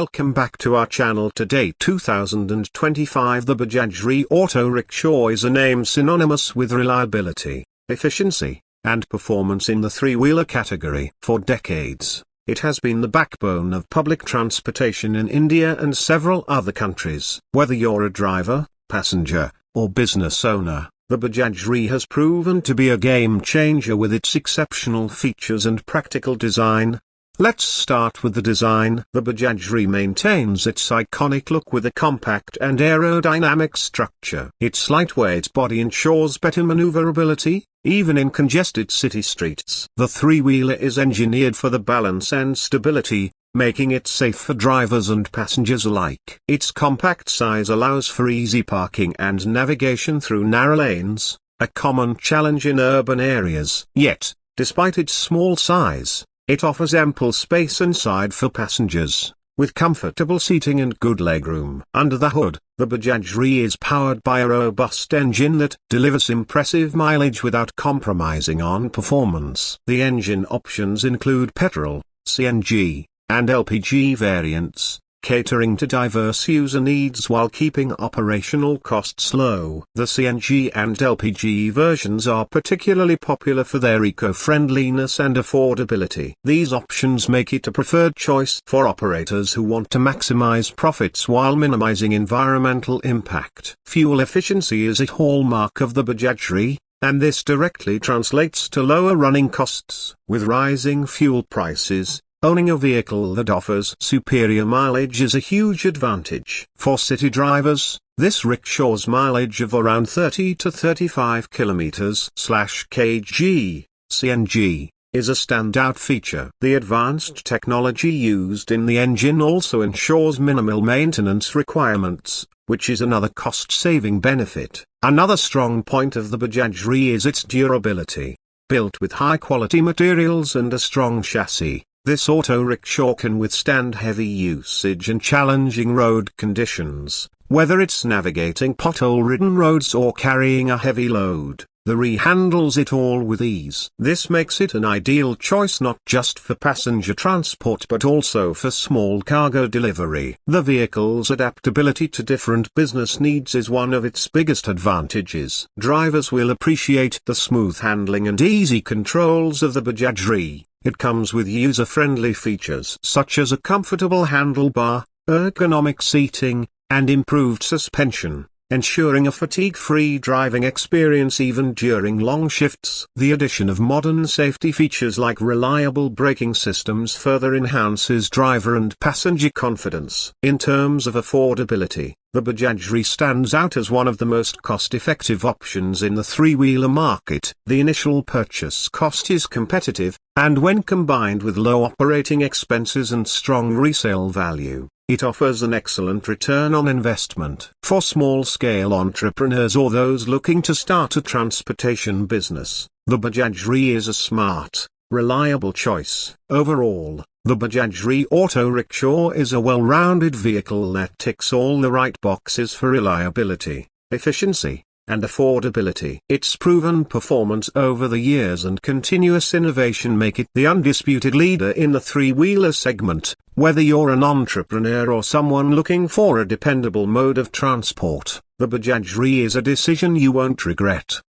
welcome back to our channel. Today 2025 the Bajaj RE Auto Rickshaw is a name synonymous with reliability, efficiency, and performance in the three-wheeler category. For decades, it has been the backbone of public transportation in India and several other countries. Whether you're a driver, passenger, or business owner, the Bajaj RE has proven to be a game changer with its exceptional features and practical design. Let's start with the design. The Bajaj RE maintains its iconic look with a compact and aerodynamic structure. Its lightweight body ensures better maneuverability, even in congested city streets. The three-wheeler is engineered for the balance and stability, making it safe for drivers and passengers alike. Its compact size allows for easy parking and navigation through narrow lanes, a common challenge in urban areas. Yet, despite its small size, it offers ample space inside for passengers, with comfortable seating and good legroom. Under the hood, the Bajaj RE is powered by a robust engine that delivers impressive mileage without compromising on performance. The engine options include petrol, CNG, and LPG variants, catering to diverse user needs while keeping operational costs low. The CNG and LPG versions are particularly popular for their eco-friendliness and affordability. These options make it a preferred choice for operators who want to maximize profits while minimizing environmental impact. Fuel efficiency is a hallmark of the Bajaj RE, and this directly translates to lower running costs. With rising fuel prices, owning a vehicle that offers superior mileage is a huge advantage. For city drivers, this rickshaw's mileage of around 30 to 35 km/kg, CNG, is a standout feature. The advanced technology used in the engine also ensures minimal maintenance requirements, which is another cost-saving benefit. Another strong point of the Bajaj RE is its durability. Built with high-quality materials and a strong chassis, this auto rickshaw can withstand heavy usage and challenging road conditions. Whether it's navigating pothole-ridden roads or carrying a heavy load, the RE handles it all with ease. This makes it an ideal choice not just for passenger transport but also for small cargo delivery. The vehicle's adaptability to different business needs is one of its biggest advantages. Drivers will appreciate the smooth handling and easy controls of the Bajaj RE. It comes with user-friendly features such as a comfortable handlebar, ergonomic seating, and improved suspension, ensuring a fatigue-free driving experience even during long shifts. The addition of modern safety features like reliable braking systems further enhances driver and passenger confidence. In terms of affordability, the Bajaj RE stands out as one of the most cost-effective options in the three-wheeler market. The initial purchase cost is competitive, and when combined with low operating expenses and strong resale value, it offers an excellent return on investment. For small-scale entrepreneurs or those looking to start a transportation business, the Bajaj RE is a smart, reliable choice. Overall, the Bajaj RE Auto Rickshaw is a well-rounded vehicle that ticks all the right boxes for reliability, efficiency, and affordability. Its proven performance over the years and continuous innovation make it the undisputed leader in the three-wheeler segment. Whether you're an entrepreneur or someone looking for a dependable mode of transport, the Bajaj RE is a decision you won't regret.